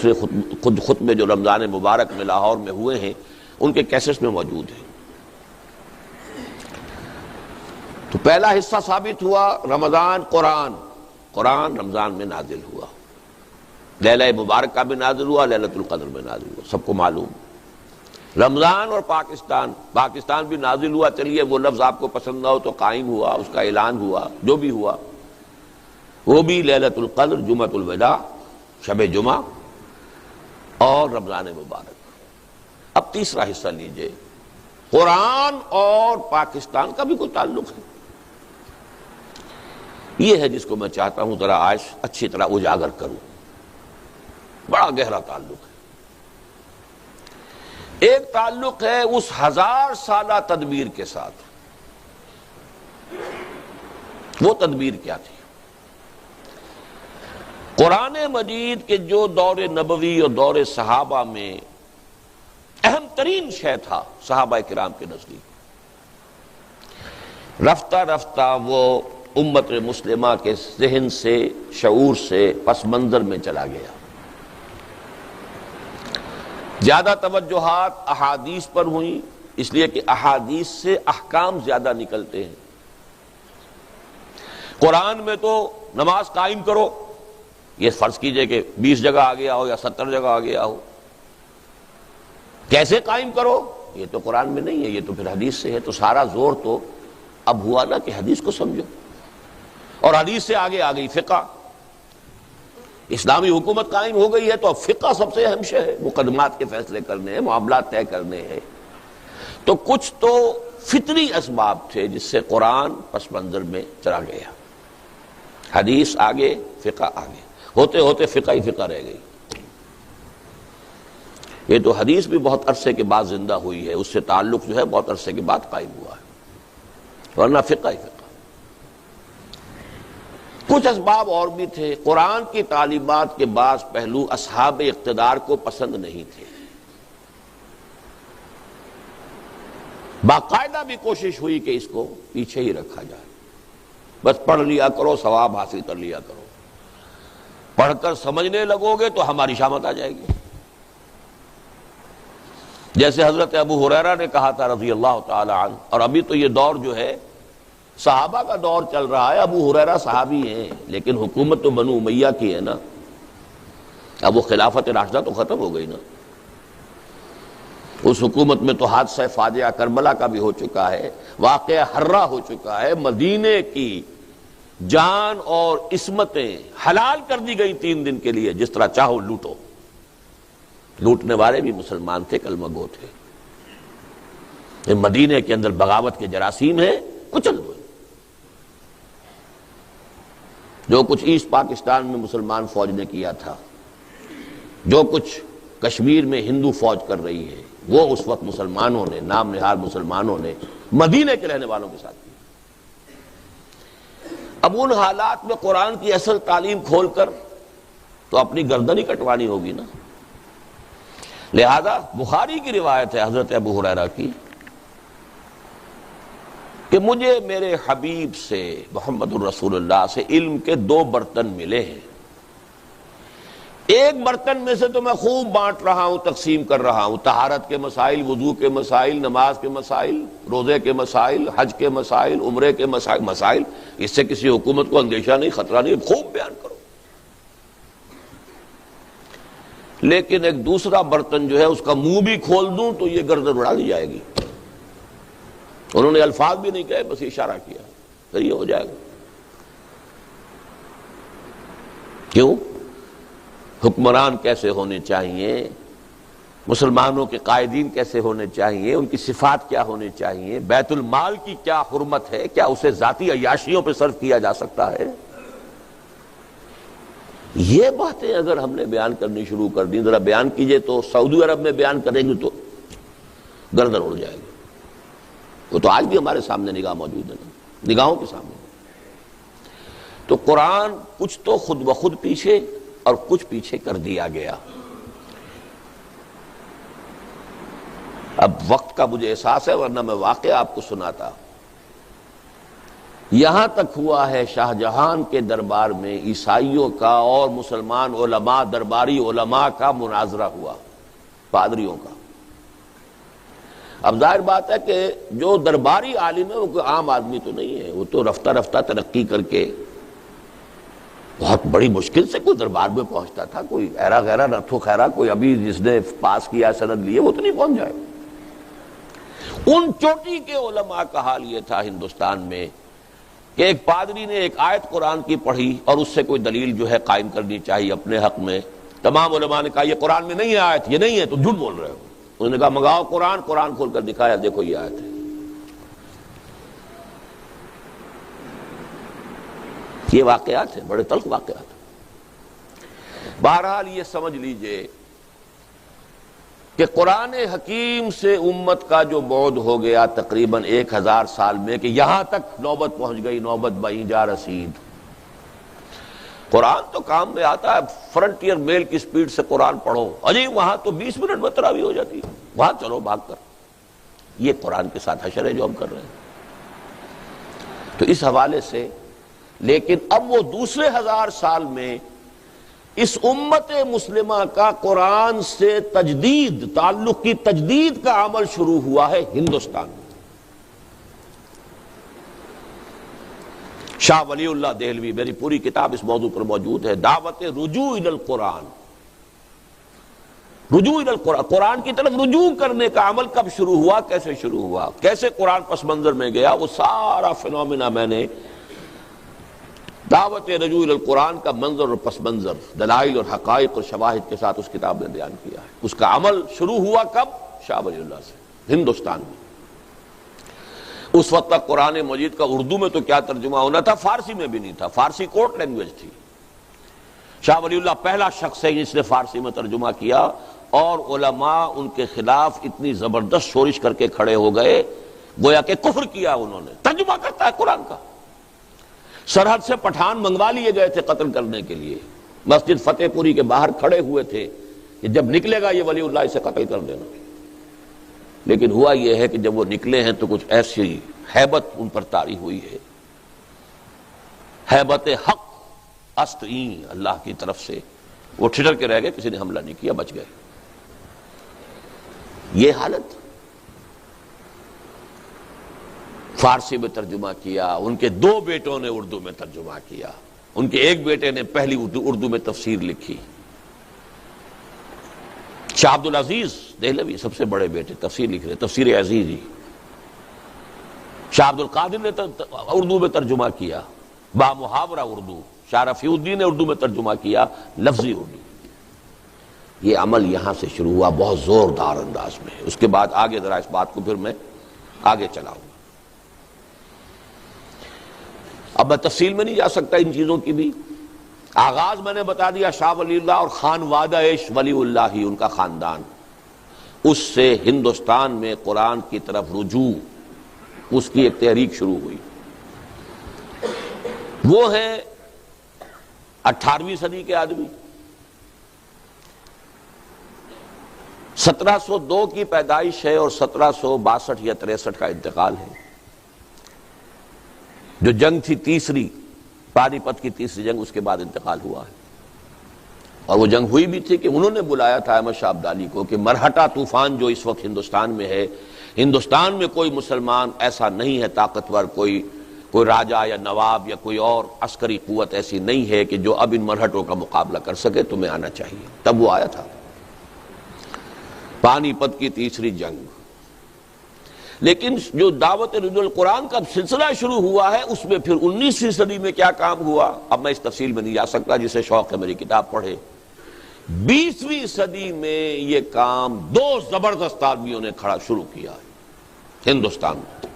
دوسرے خطبے جو رمضان مبارک میں لاہور میں ہوئے ہیں ان کے کیسٹس میں موجود ہیں۔ تو پہلا حصہ ثابت ہوا رمضان قرآن رمضان میں نازل ہوا، لیلہ مبارکہ بھی نازل ہوا، لیلۃ القدر میں نازل ہوا، سب کو معلوم۔ رمضان اور پاکستان بھی نازل ہوا، چلیے وہ لفظ آپ کو پسند نہ ہو تو قائم ہوا، اس کا اعلان ہوا، جو بھی ہوا، وہ بھی لیلۃ القدر، جمعۃ الوداع، شب جمعہ اور رمضان مبارک۔ اب تیسرا حصہ لیجئے، قرآن اور پاکستان کا بھی کوئی تعلق ہے؟ یہ ہے جس کو میں چاہتا ہوں ذرا آج اچھی طرح اجاگر کروں۔ بڑا گہرا تعلق ہے۔ ایک تعلق ہے اس 1000 سالہ تدبیر کے ساتھ۔ وہ تدبیر کیا تھی؟ قرآن مجید کے جو دور نبوی اور دور صحابہ میں اہم ترین شے تھا صحابہ کرام کے نزدیک، رفتہ رفتہ وہ امت مسلمہ کے ذہن سے، شعور سے پس منظر میں چلا گیا۔ زیادہ توجہات احادیث پر ہوئیں، اس لیے کہ احادیث سے احکام زیادہ نکلتے ہیں۔ قرآن میں تو نماز قائم کرو، یہ فرض کیجئے کہ 20 جگہ آ گیا ہو یا 70 جگہ آ گیا ہو، کیسے قائم کرو یہ تو قرآن میں نہیں ہے، یہ تو پھر حدیث سے ہے۔ تو سارا زور تو اب ہوا نا کہ حدیث کو سمجھو، اور حدیث سے آگے آ گئی فقہ۔ اسلامی حکومت قائم ہو گئی ہے تو اب فقہ سب سے اہم شے ہے، مقدمات کے فیصلے کرنے ہیں، معاملات طے کرنے ہیں۔ تو کچھ تو فطری اسباب تھے جس سے قرآن پس منظر میں چلا گیا، حدیث آگے، فقہ آگے، ہوتے ہوتے فقہ ہی فقہ رہ گئی۔ یہ تو حدیث بھی بہت عرصے کے بعد زندہ ہوئی ہے، اس سے تعلق جو ہے بہت عرصے کے بعد قائم ہوا ہے، ورنہ فقہ ہی فقہ۔ کچھ اسباب اور بھی تھے۔ قرآن کی تعلیمات کے بعض پہلو اصحاب اقتدار کو پسند نہیں تھے، باقاعدہ بھی کوشش ہوئی کہ اس کو پیچھے ہی رکھا جائے، بس پڑھ لیا کرو، ثواب حاصل کر لیا کرو، پڑھ کر سمجھنے لگو گے تو ہماری شامت آ جائے گی۔ جیسے حضرت ابو ہریرہ نے کہا تھا رضی اللہ تعالی عنہ، اور ابھی تو یہ دور جو ہے صحابہ کا دور چل رہا ہے، ابو ہریرہ صحابی ہیں لیکن حکومت تو بنو امیہ کی ہے نا، اب وہ خلافت راشدہ تو ختم ہو گئی نا، اس حکومت میں تو حادثہ فاجعہ کربلا کا بھی ہو چکا ہے، واقعہ حرہ ہو چکا ہے، مدینے کی جان اور عصمتیں حلال کر دی گئی 3 دن کے لیے، جس طرح چاہو لوٹو۔ لوٹنے والے بھی مسلمان تھے، کلمہ گو تھے۔ مدینے کے اندر بغاوت کے جراثیم ہیں، کچل دو۔ جو کچھ ایسٹ پاکستان میں مسلمان فوج نے کیا تھا، جو کچھ کشمیر میں ہندو فوج کر رہی ہے، وہ اس وقت مسلمانوں نے، نام نہاد مسلمانوں نے مدینے کے رہنے والوں کے ساتھ کیا۔ اب ان حالات میں قرآن کی اصل تعلیم کھول کر تو اپنی گردن ہی کٹوانی ہوگی نا۔ لہذا بخاری کی روایت ہے حضرت ابو ہریرہ کی کہ مجھے میرے حبیب سے، محمد الرسول اللہ سے علم کے 2 برتن ملے ہیں۔ ایک برتن میں سے تو میں خوب بانٹ رہا ہوں، تقسیم کر رہا ہوں، طہارت کے مسائل، وضو کے مسائل، نماز کے مسائل، روزے کے مسائل، حج کے مسائل، عمرے کے مسائل۔ اس سے کسی حکومت کو اندیشہ نہیں، خطرہ نہیں، خوب بیان کرو۔ لیکن ایک دوسرا برتن جو ہے اس کا منہ بھی کھول دوں تو یہ گردن اڑا دی جائے گی۔ انہوں نے الفاظ بھی نہیں کہے، بس اشارہ کیا، پھر یہ ہو جائے گا۔ کیوں؟ حکمران کیسے ہونے چاہیے، مسلمانوں کے قائدین کیسے ہونے چاہیے، ان کی صفات کیا ہونی چاہیے، بیت المال کی کیا حرمت ہے، کیا اسے ذاتی عیاشیوں پہ صرف کیا جا سکتا ہے۔ یہ باتیں اگر ہم نے بیان کرنی شروع کر دیں، ذرا بیان کیجئے تو سعودی عرب میں بیان کریں گے تو گردن اڑ جائے گی۔ وہ تو آج بھی ہمارے سامنے نگاہ موجود ہے نا، نگاہوں کے سامنے۔ تو قرآن کچھ تو خود بخود پیچھے اور کچھ پیچھے کر دیا گیا۔ اب وقت کا مجھے احساس ہے، ورنہ میں واقعہ آپ کو سناتا۔ یہاں تک ہوا ہے شاہ جہان کے دربار میں عیسائیوں کا اور مسلمان علماء درباری علماء کا مناظرہ ہوا، پادریوں کا۔ اب ظاہر بات ہے کہ جو درباری عالم ہے وہ کوئی عام آدمی تو نہیں ہے، وہ تو رفتہ رفتہ ترقی کر کے بہت بڑی مشکل سے کوئی دربار میں پہنچتا تھا، کوئی ایرا غیرہ نتھو خیرہ کوئی ابھی جس نے پاس کیا سند لیے وہ تو نہیں پہنچ جائے۔ ان چوٹی کے علماء کا حال یہ تھا ہندوستان میں کہ ایک پادری نے ایک آیت قرآن کی پڑھی اور اس سے کوئی دلیل جو ہے قائم کرنی چاہیے اپنے حق میں۔ تمام علماء نے کہا یہ قرآن میں نہیں ہے آیت، یہ نہیں ہے، تو جھوٹ بول رہے ہو۔ انہوں نے کہا منگاؤ قرآن، قرآن کھول کر دکھایا، دیکھو یہ آیت ہے۔ یہ واقعات ہیں، بڑے تلخ واقعات۔ بہرحال یہ سمجھ لیجئے کہ قرآن حکیم سے امت کا جو بعد ہو گیا تقریباً 1000 سال میں، کہ یہاں تک نوبت پہنچ گئی، نوبت بئیں جا رسید۔ قرآن تو کام میں آتا ہے، فرنٹیئر میل کی سپیڈ سے قرآن پڑھو، اجی وہاں تو 20 منٹ میں تراویح ہو جاتی ہے، وہاں چلو بھاگ کر۔ یہ قرآن کے ساتھ حشر ہے جو ہم کر رہے ہیں۔ تو اس حوالے سے لیکن اب وہ دوسرے 1000 سال میں اس امت مسلمہ کا قرآن سے تجدید، تعلق کی تجدید کا عمل شروع ہوا ہے ہندوستان میں۔ شاہ ولی اللہ دہلوی، میری پوری کتاب اس موضوع پر موجود ہے، دعوت رجوع الی القرآن، رجوع الی القرآن، قرآن کی طرف رجوع کرنے کا عمل کب شروع ہوا، کیسے شروع ہوا، کیسے قرآن پس منظر میں گیا، وہ سارا فنومینا میں نے دعوت رجوع الی القرآن کا منظر اور پس منظر، دلائل اور حقائق اور شواہد کے ساتھ اس کتاب میں بیان کیا ہے۔ اس کا عمل شروع ہوا کب؟ شاہ ولی اللہ سے، ہندوستان میں۔ اس وقت تک قرآن مجید کا اردو میں تو کیا ترجمہ ہونا تھا، فارسی میں بھی نہیں تھا، فارسی کورٹ لینگویج تھی۔ شاہ ولی اللہ پہلا شخص ہے جس نے فارسی میں ترجمہ کیا، اور علماء ان کے خلاف اتنی زبردست شورش کر کے کھڑے ہو گئے گویا کہ کفر کیا انہوں نے، ترجمہ کرتا ہے قرآن کا۔ سرحد سے پٹھان منگوا لیے گئے تھے قتل کرنے کے لیے، مسجد فتح پوری کے باہر کھڑے ہوئے تھے کہ جب نکلے گا یہ ولی اللہ اسے قتل کر دینا۔ لیکن ہوا یہ ہے کہ جب وہ نکلے ہیں تو کچھ ایسی ہیبت ان پر طاری ہوئی ہے، ہیبت حق استعین اللہ کی طرف سے، وہ ٹھٹر کے رہ گئے، کسی نے حملہ نہیں کیا، بچ گئے۔ یہ حالت، فارسی میں ترجمہ کیا، ان کے 2 بیٹوں نے اردو میں ترجمہ کیا، ان کے ایک بیٹے نے پہلی اردو میں تفسیر لکھی، شاہ عبدالعزیز دہلوی سب سے بڑے بیٹے تفسیر لکھ رہے، تفسیر عزیزی۔ شاہ عبدالقادر نے اردو میں ترجمہ کیا، با محاورہ اردو۔ شاہ رفیع الدین نے اردو میں ترجمہ کیا، لفظی اردو۔ یہ عمل یہاں سے شروع ہوا بہت زوردار انداز میں۔ اس کے بعد آگے ذرا اس بات کو پھر میں آگے چلاؤں گا، اب میں تفصیل میں نہیں جا سکتا ان چیزوں کی بھی۔ آغاز میں نے بتا دیا شاہ ولی اللہ اور خان وادعش ولی اللہ ہی، ان کا خاندان، اس سے ہندوستان میں قرآن کی طرف رجوع، اس کی ایک تحریک شروع ہوئی۔ وہ ہیں 18ویں صدی کے آدمی، 1702 کی پیدائش ہے اور 1762 یا 63 کا انتقال ہے۔ جو جنگ تھی تیسری، پانی پت کی تیسری جنگ، اس کے بعد انتقال ہوا ہے۔ اور وہ جنگ ہوئی بھی تھی کہ انہوں نے بلایا تھا احمد شاہ ابدالی کو کہ مرہٹہ طوفان جو اس وقت ہندوستان میں ہے، ہندوستان میں کوئی مسلمان ایسا نہیں ہے طاقتور، کوئی راجہ یا نواب یا کوئی اور عسکری قوت ایسی نہیں ہے کہ جو اب ان مرہٹوں کا مقابلہ کر سکے، تمہیں آنا چاہیے۔ تب وہ آیا تھا، پانی پت کی تیسری جنگ۔ لیکن جو دعوت رجوع القرآن کا سلسلہ شروع ہوا ہے، اس میں پھر 19ویں صدی میں کیا کام ہوا، اب میں اس تفصیل میں نہیں جا سکتا، جسے شوق ہے میری کتاب پڑھے۔ 20ویں صدی میں یہ کام 2 زبردست آدمیوں نے شروع کیا ہے ہندوستان میں،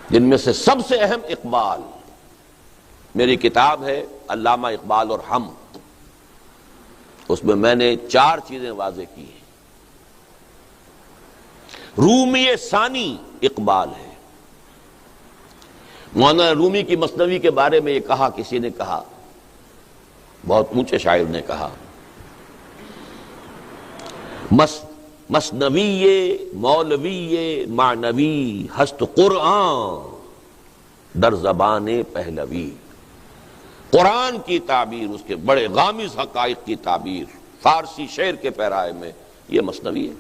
جن میں سے سب سے اہم اقبال۔ میری کتاب ہے علامہ اقبال اور ہم، اس میں میں نے 4 چیزیں واضح کی ہیں۔ رومی ثانی اقبال ہے۔ مولانا رومی کی مثنوی کے بارے میں یہ کہا، کسی نے کہا، بہت اونچے شاعر نے کہا، مثنوی مولوی معنوی ہست قرآن، در زبان پہلوی، قرآن کی تعبیر، اس کے بڑے غامض حقائق کی تعبیر فارسی شعر کے پیرائے میں یہ مثنوی ہے۔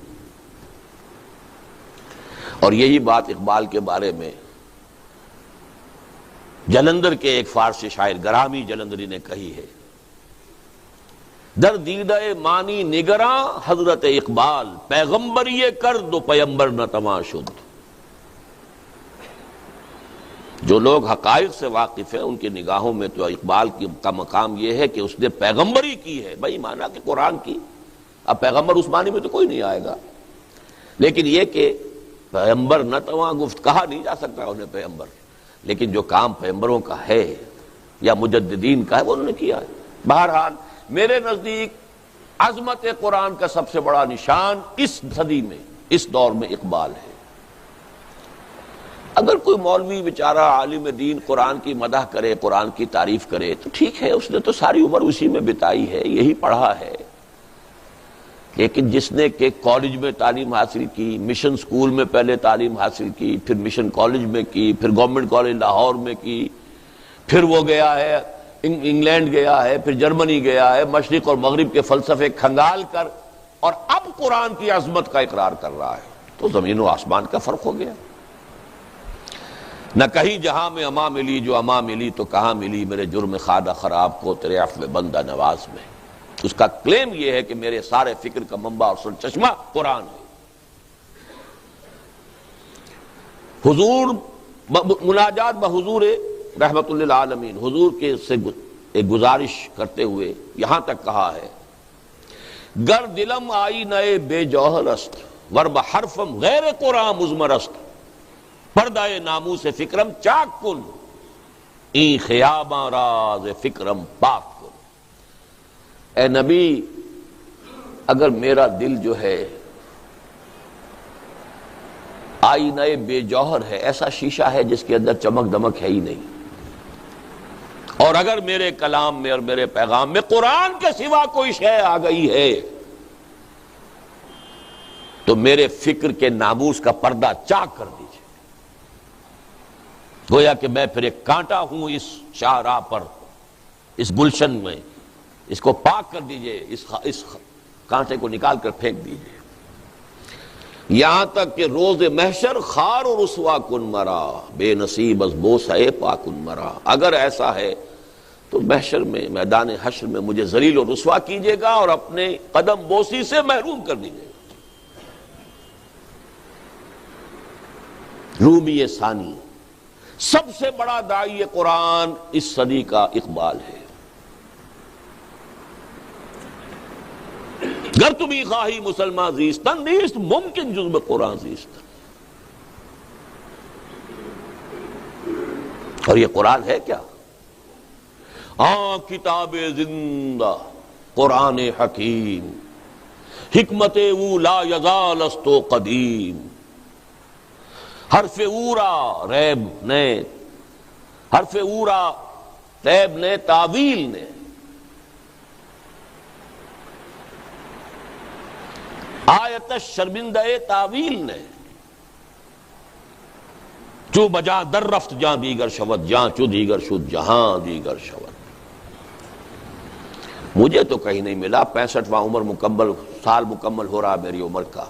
اور یہی بات اقبال کے بارے میں جلندر کے ایک فارسی شاعر گرامی جلندری نے کہی ہے، در دیدہ مانی نگراں حضرت اقبال، پیغمبری کرد و پیمبر نہ تواں شد۔ جو لوگ حقائق سے واقف ہیں ان کی نگاہوں میں تو اقبال کا مقام یہ ہے کہ اس نے پیغمبری کی ہے، بھائی مانا کہ قرآن کی۔ اب پیغمبر اس معنی میں تو کوئی نہیں آئے گا، لیکن یہ کہ پیغمبر نہ تواں گفت، کہا نہیں جا سکتا انہیں پیغمبر، لیکن جو کام پیغمبروں کا ہے یا مجددین کا ہے وہ انہوں نے کیا ہے۔ بہرحال میرے نزدیک عظمت قرآن کا سب سے بڑا نشان اس صدی میں، اس دور میں اقبال ہے۔ اگر کوئی مولوی بیچارہ عالم دین قرآن کی مدح کرے، قرآن کی تعریف کرے تو ٹھیک ہے، اس نے تو ساری عمر اسی میں بتائی ہے، یہی پڑھا ہے۔ لیکن جس نے کہ کالج میں تعلیم حاصل کی، مشن سکول میں پہلے تعلیم حاصل کی، پھر مشن کالج میں کی، پھر گورنمنٹ کالج لاہور میں کی، پھر وہ گیا ہے انگلینڈ گیا ہے، پھر جرمنی گیا ہے، مشرق اور مغرب کے فلسفے کھنگال کر، اور اب قرآن کی عظمت کا اقرار کر رہا ہے، تو زمین و آسمان کا فرق ہو گیا۔ نہ کہیں جہاں میں اما ملی جو اما ملی تو کہاں ملی میرے جرم خادہ خراب کو تیرے عفو بندہ نواز میں۔ اس کا کلیم یہ ہے کہ میرے سارے فکر کا منبع اور سرچشمہ قرآن ہے۔ حضور مناجات بحضور رحمت للعالمین، حضور کے سے ایک گزارش کرتے ہوئے یہاں تک کہا ہے، گر دلم آئی نئے بے جوہر است ور بحرفم غیر قرآن مزمر است، پردہ ناموس فکرم چاک کن این خیاباں راز فکرم پاک کن۔ اے نبی، اگر میرا دل جو ہے آئینہ بے جوہر ہے، ایسا شیشہ ہے جس کے اندر چمک دمک ہے ہی نہیں، اور اگر میرے کلام میں اور میرے پیغام میں قرآن کے سوا کوئی شے آ گئی ہے تو میرے فکر کے ناموس کا پردہ چاک کر دیجیے، گویا کہ میں پھر ایک کانٹا ہوں اس شاہراہ پر، اس گلشن میں، اس کو پاک کر دیجئے، اس کانٹے کو نکال کر پھینک دیجئے، یہاں تک کہ روز محشر خار و رسوا کن مرا بے نصیب از بوسہ پاکن مرا۔ اگر ایسا ہے تو محشر میں، میدان حشر میں مجھے ذلیل و رسوا کیجئے گا اور اپنے قدم بوسی سے محروم کر دیجئے گا۔ رومی ثانی، سب سے بڑا داعی قرآن اس صدی کا اقبال ہے۔ گر تمہیں خواہی مسلمان زیستن نیست ممکن جز قرآن زیستن۔ اور یہ قرآن ہے کیا؟ کتاب زندہ قرآن حکیم، حکمت او لا یزال است و قدیم، حرف اورا ریب نے، حرف اورا ریب نے، تاویل نے، آیت شرمندہ تاویل نے، چو بجا در رفت جہاں دیگر شود، جہاں چو دیگر شد جہاں دیگر شود۔ مجھے تو کہیں نہیں ملا، 65واں عمر مکمل، سال مکمل ہو رہا میری عمر کا،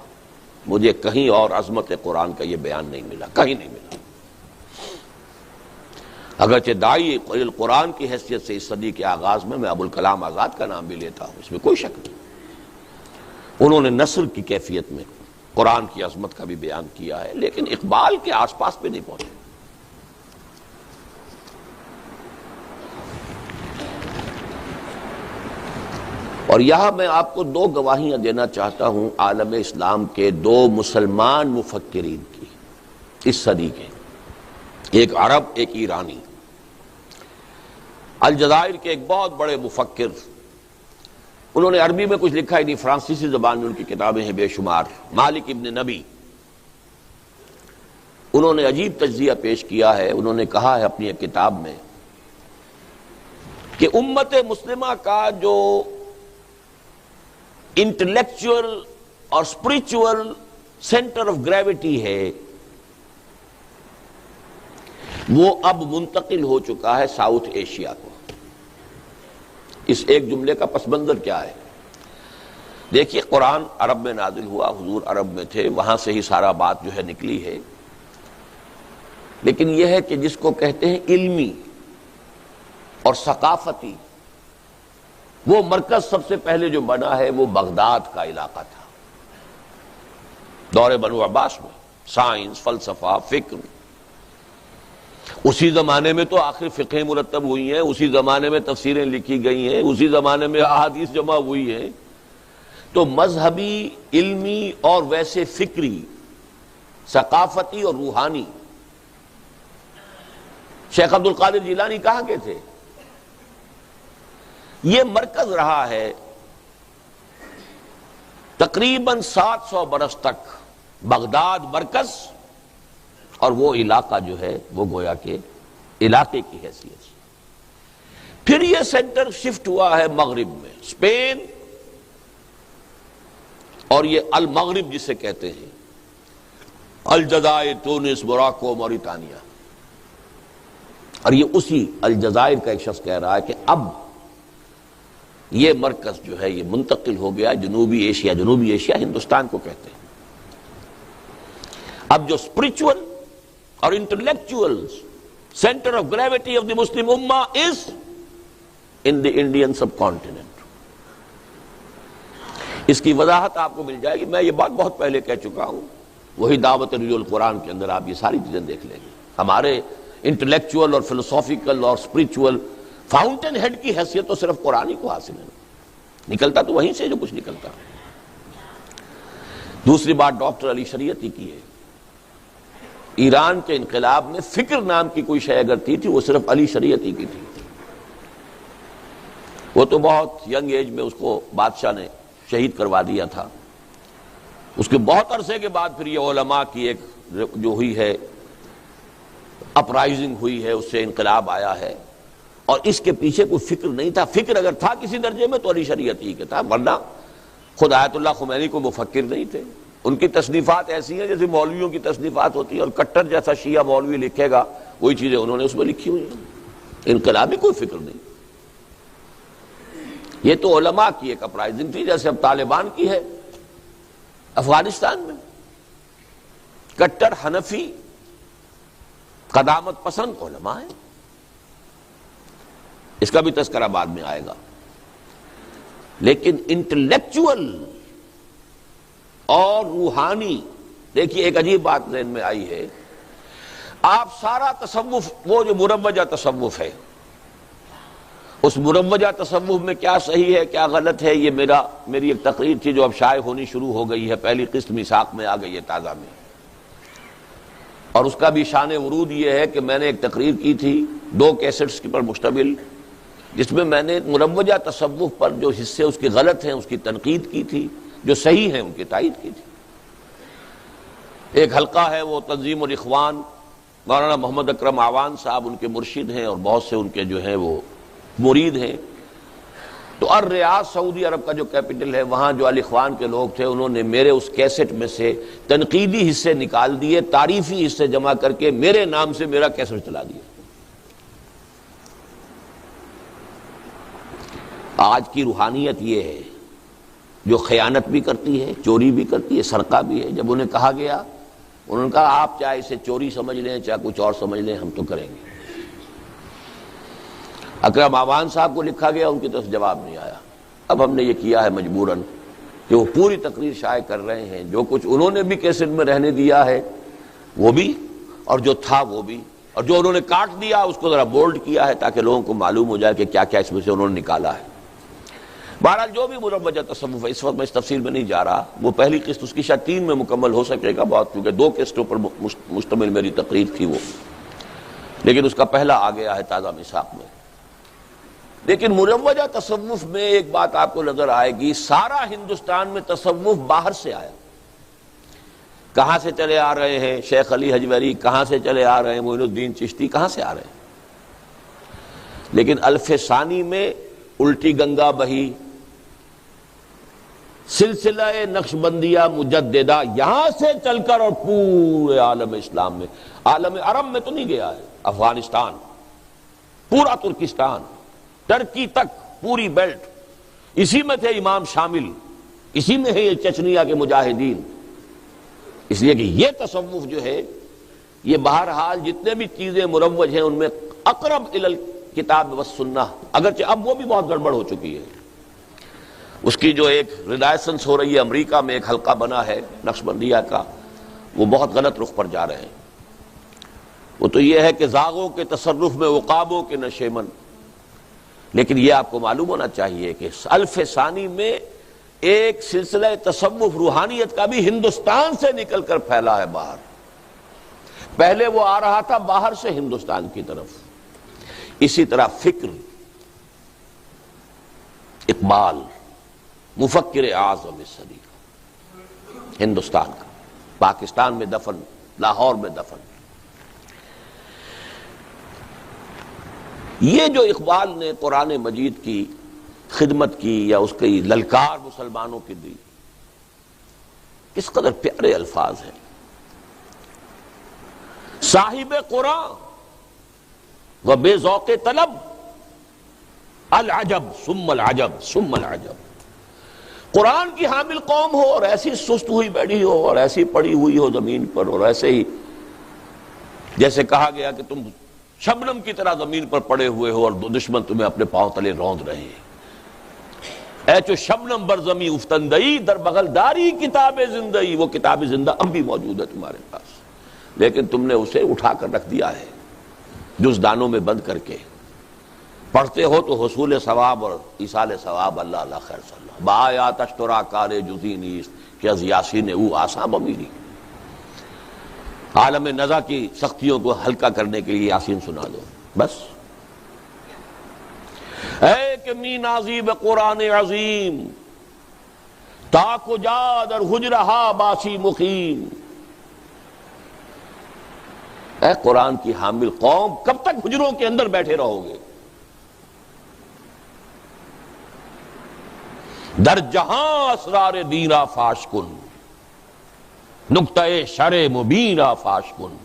مجھے کہیں اور عظمت قرآن کا یہ بیان نہیں ملا، کہیں نہیں ملا۔ اگرچہ داعی قرآن کی حیثیت سے اس صدی کے آغاز میں ابوالکلام آزاد کا نام بھی لیتا ہوں، اس میں کوئی شک نہیں، انہوں نے نثر کی کیفیت میں قرآن کی عظمت کا بھی بیان کیا ہے، لیکن اقبال کے آس پاس پہ نہیں پہنچے۔ اور یہاں میں آپ کو دو گواہیاں دینا چاہتا ہوں عالم اسلام کے دو مسلمان مفکرین کی اس صدی کے، ایک عرب ایک ایرانی۔ الجزائر کے ایک بہت بڑے مفکر، انہوں نے عربی میں کچھ لکھا ہی نہیں، فرانسیسی زبان میں ان کی کتابیں ہیں بے شمار، مالک ابن نبی۔ انہوں نے عجیب تجزیہ پیش کیا ہے، انہوں نے کہا ہے اپنی ایک کتاب میں کہ امت مسلمہ کا جو انٹلیکچول اور اسپرچول سینٹر آف گریوٹی ہے وہ اب منتقل ہو چکا ہے ساؤتھ ایشیا کو۔ اس ایک جملے کا پس منظر کیا ہے؟ دیکھیے قرآن عرب میں نازل ہوا، حضور عرب میں تھے، وہاں سے ہی سارا بات جو ہے نکلی ہے، لیکن یہ ہے کہ جس کو کہتے ہیں علمی اور ثقافتی، وہ مرکز سب سے پہلے جو بنا ہے وہ بغداد کا علاقہ تھا دور بنو عباس میں۔ سائنس، فلسفہ، فکر، اسی زمانے میں تو آخر فقہیں مرتب ہوئی ہیں، اسی زمانے میں تفسیریں لکھی گئی ہیں، اسی زمانے میں احادیث جمع ہوئی ہیں، تو مذہبی، علمی اور ویسے فکری، ثقافتی اور روحانی شیخ عبد القادر جیلانی کہاں کے تھے؟ یہ مرکز رہا ہے تقریباً 700 برس تک، بغداد مرکز، اور وہ علاقہ جو ہے وہ گویا کہ علاقے کی حیثیت سے۔ پھر یہ سینٹر شفٹ ہوا ہے مغرب میں، اسپین اور یہ المغرب جسے کہتے ہیں، الجزائر، تونس، موراکو، موریتانیہ، اور یہ اسی الجزائر کا ایک شخص کہہ رہا ہے کہ اب یہ مرکز جو ہے یہ منتقل ہو گیا جنوبی ایشیا۔ جنوبی ایشیا ہندوستان کو کہتے ہیں۔ اب جو اسپرچول اور intellectual centre of gravity of the Muslim ummah is in the Indian sub continent. اس کی وضاحت آپ کو مل جائے گی، میں یہ بات بہت پہلے کہہ چکا ہوں، وہی دعوت رجوع القرآن کے اندر آپ یہ ساری چیزیں دیکھ لیں گے۔ ہمارے انٹلیکچوئل اور فلسافیکل اور اسپرچول فاؤنٹین ہیڈ کی حیثیت تو صرف قرآن ہی کو حاصل ہے، نکلتا تو وہیں سے جو کچھ نکلتا۔ دوسری بات ڈاکٹر علی شریعتی کی ہے۔ ایران کے انقلاب میں فکر نام کی کوئی شے اگر تھی وہ صرف علی شریعتی کی تھی۔ وہ تو بہت ینگ ایج میں اس کو بادشاہ نے شہید کروا دیا تھا۔ اس کے بہت عرصے کے بعد پھر یہ علماء کی ایک جو ہوئی ہے اپرائزنگ ہوئی ہے، اس سے انقلاب آیا ہے، اور اس کے پیچھے کوئی فکر نہیں تھا۔ فکر اگر تھا کسی درجے میں تو علی شریعتی کے تھا، ورنہ خود آیت اللہ خمینی کو مفکر نہیں تھے۔ ان کی تصنیفات ایسی ہیں جیسے مولویوں کی تصنیفات ہوتی ہیں، اور کٹر جیسا شیعہ مولوی لکھے گا وہی چیزیں انہوں نے اس میں لکھی ہوئی ہیں۔ انقلابی کوئی فکر نہیں، یہ تو علماء کی ایک اپرائزنگ تھی، جیسے اب طالبان کی ہے افغانستان میں۔ کٹر حنفی قدامت پسند علماء ہیں، اس کا بھی تذکرہ بعد میں آئے گا، لیکن انٹلیکچوئل اور روحانی، دیکھیے ایک عجیب بات ذہن میں آئی ہے، آپ سارا تصوف، وہ جو مروجہ تصوف ہے، اس مروجہ تصوف میں کیا صحیح ہے کیا غلط ہے، یہ میری ایک تقریر تھی جو اب شائع ہونی شروع ہو گئی ہے، پہلی قسط میثاق میں آ گئی ہے تازہ میں، اور اس کا بھی شان ورود یہ ہے کہ میں نے ایک تقریر کی تھی 2 کیسٹس پر مشتمل، جس میں میں نے مروجہ تصوف پر جو حصے اس کے غلط ہیں اس کی تنقید کی تھی، جو صحیح ہیں ان کی تائید کی تھی۔ ایک حلقہ ہے وہ تنظیم الاخوان، مولانا محمد اکرم آوان صاحب ان کے مرشد ہیں اور بہت سے ان کے جو ہیں وہ مرید ہیں، تو الریاض سعودی عرب کا جو کیپٹل ہے وہاں جو الاخوان کے لوگ تھے انہوں نے میرے اس کیسٹ میں سے تنقیدی حصے نکال دیے، تعریفی حصے جمع کر کے میرے نام سے میرا کیسٹ چلا دیا۔ آج کی روحانیت یہ ہے جو خیانت بھی کرتی ہے، چوری بھی کرتی ہے، سرقہ بھی ہے۔ جب انہیں کہا گیا، انہوں نے کہا آپ چاہے اسے چوری سمجھ لیں چاہے کچھ اور سمجھ لیں، ہم تو کریں گے۔ اکرم آوان صاحب کو لکھا گیا، ان کی طرف جواب نہیں آیا۔ اب ہم نے یہ کیا ہے مجبوراً کہ وہ پوری تقریر شائع کر رہے ہیں، جو کچھ انہوں نے بھی کیسٹ میں رہنے دیا ہے وہ بھی، اور جو تھا وہ بھی، اور جو انہوں نے کاٹ دیا اس کو ذرا بولڈ کیا ہے تاکہ لوگوں کو معلوم ہو جائے کہ کیا کیا اس میں سے انہوں نے نکالا ہے۔ بہرحال جو بھی مروجہ تصوف ہے، اس وقت میں اس تفصیل میں نہیں جا رہا، وہ پہلی قسط اس کی شاید 3 میں مکمل ہو سکے گا بہت، کیونکہ 2 قسطوں پر مشتمل میری تقریر تھی وہ، لیکن اس کا پہلا آ گیا ہے تازہ میثاق میں۔ لیکن مروجہ تصوف میں ایک بات آپ کو نظر آئے گی، سارا ہندوستان میں تصوف باہر سے آیا۔ کہاں سے چلے آ رہے ہیں؟ شیخ علی حجویری، کہاں سے چلے آ رہے ہیں؟ معین الدین چشتی، کہاں سے آ رہے ہیں؟ لیکن الف ثانی میں الٹی گنگا بہی، سلسلہ نقشبندیہ مجددہ یہاں سے چل کر اور پورے عالم اسلام میں، عالم عرب میں تو نہیں گیا ہے، افغانستان، پورا ترکستان، ترکی تک پوری بیلٹ، اسی میں تھے امام شامل، اسی میں ہے یہ چچنیا کے مجاہدین. اس لیے کہ یہ تصوف جو ہے یہ بہرحال جتنے بھی چیزیں مروج ہیں ان میں اقرب الی الکتاب والسنہ، اگرچہ اب وہ بھی بہت گڑبڑ ہو چکی ہے. اس کی جو ایک ریلائسنس ہو رہی ہے، امریکہ میں ایک حلقہ بنا ہے نقشبندیہ کا، وہ بہت غلط رخ پر جا رہے ہیں. وہ تو یہ ہے کہ زاغوں کے تصرف میں عقابوں کے نشیمن. لیکن یہ آپ کو معلوم ہونا چاہیے کہ الف ثانی میں ایک سلسلہ تصوف روحانیت کا بھی ہندوستان سے نکل کر پھیلا ہے باہر. پہلے وہ آ رہا تھا باہر سے ہندوستان کی طرف. اسی طرح فکر، اقبال مفکر اعظم صدی ہندوستان کا، پاکستان میں دفن، لاہور میں دفن. یہ جو اقبال نے قرآن مجید کی خدمت کی یا اس کی للکار مسلمانوں کی دی، کس قدر پیارے الفاظ ہیں. صاحب قرآن و بے ذوق طلب، العجب ثم العجب ثم العجب. قرآن کی حامل قوم ہو اور ایسی سست ہوئی بیٹھی ہو اور ایسی پڑی ہوئی ہو زمین پر، اور ایسے ہی جیسے کہا گیا کہ تم شبنم کی طرح زمین پر پڑے ہوئے ہو اور دشمن تمہیں اپنے پاؤں تلے روند رہے ہیں. اے چو شبنم بر زمیں افتندئی، در بغل داری کتاب زندئی. وہ کتاب زندہ اب بھی موجود ہے تمہارے پاس، لیکن تم نے اسے اٹھا کر رکھ دیا ہے جزدانوں میں بند کر کے. پڑھتے ہو تو حصول ثواب اور ایصال ثواب اللہ اللہ خیر صلی اللہ بآیات اشترا کار جزی نیست کہ از یاسین او آساں بمیری. عالم نزا کی سختیوں کو ہلکا کرنے کے لیے یاسین سنا دو بس. اے کہ می نازی بقرآن عظیم، تاک و جا در حجرہا باسی مقیم. اے قرآن کی حامل قوم، کب تک حجروں کے اندر بیٹھے رہو گے؟ در جہاں اسرار دیرا فاش کن، نقطہ شرع مبینہ فاش کن.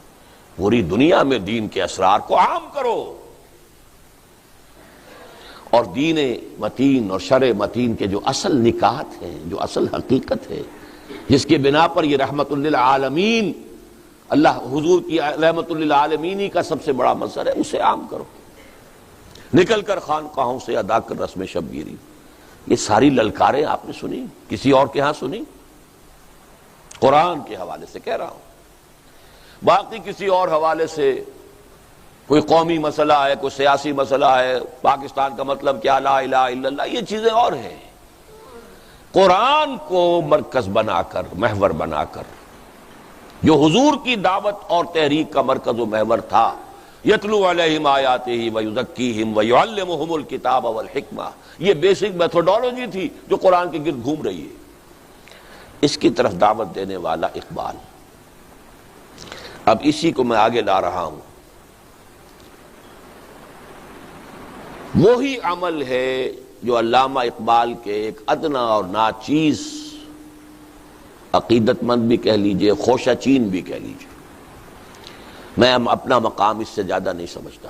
پوری دنیا میں دین کے اسرار کو عام کرو، اور دین متین اور شرع متین کے جو اصل نکات ہیں، جو اصل حقیقت ہے، جس کے بنا پر یہ رحمت للعالمین، اللہ حضور کی رحمت للعالمینی کا سب سے بڑا مظہر ہے، اسے عام کرو. نکل کر خانقاہوں سے ادا کر رسم شبگیری. یہ ساری للکاریں آپ نے سنی، کسی اور کے ہاں سنی؟ قرآن کے حوالے سے کہہ رہا ہوں. باقی کسی اور حوالے سے کوئی قومی مسئلہ ہے، کوئی سیاسی مسئلہ ہے، پاکستان کا مطلب کیا، لا الہ الا اللہ، یہ چیزیں اور ہیں. قرآن کو مرکز بنا کر، محور بنا کر، جو حضور کی دعوت اور تحریک کا مرکز و محور تھا، یتلو علیہم آیاتہ ویزکیہم ویعلمہم الکتاب والحکمہ، یہ بیسک میتھوڈالوجی تھی جو قرآن کے گرد گھوم رہی ہے. اس کی طرف دعوت دینے والا اقبال. اب اسی کو میں آگے لا رہا ہوں. وہی عمل ہے جو علامہ اقبال کے ایک ادنا اور ناچیز عقیدت مند بھی کہہ لیجئے، خوشہ چین بھی کہہ لیجئے، میں اپنا مقام اس سے زیادہ نہیں سمجھتا.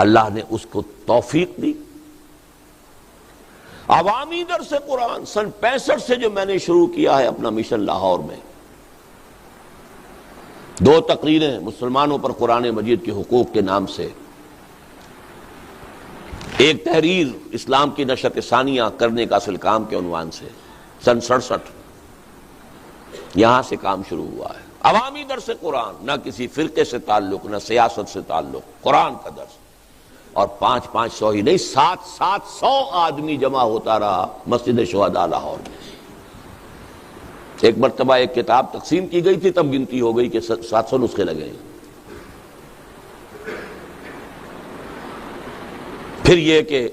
اللہ نے اس کو توفیق دی. عوامی درس قرآن سن 65 سے جو میں نے شروع کیا ہے اپنا مشن لاہور میں، 2 تقریریں مسلمانوں پر قرآن مجید کے حقوق کے نام سے، ایک تحریر اسلام کی نشرت ثانیہ کرنے کا اصل کام کے عنوان سے، سن 67 یہاں سے کام شروع ہوا ہے. عوامی درس قرآن، نہ کسی فرقے سے تعلق، نہ سیاست سے تعلق، قرآن کا درس. اور 500 ہی نہیں، 700 آدمی جمع ہوتا رہا مسجد شہداء لاہور میں. ایک مرتبہ ایک کتاب تقسیم کی گئی تھی، تب گنتی ہو گئی کہ 700 نسخے لگے. پھر یہ کہ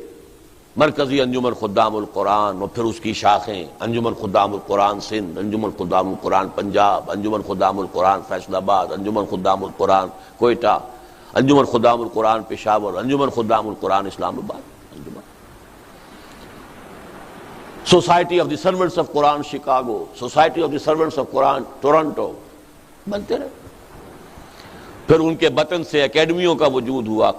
مرکزی انجمن خدام القرآن اور پھر اس کی شاخیں، انجمن خدام القرآن سندھ، انجمن خدام القرآن پنجاب، انجمن خدام القرآن فیصل آباد، انجمن خدام القرآن کوئٹہ، انجمن خدام القرآن پشاور، انجمن خدام القرآن اسلام آباد، society of the servants of Quran Chicago, society of the servants of Quran Toronto, بنتے رہے. پھر ان کے بطن سے اکیڈمیوں کا وجود ہوا.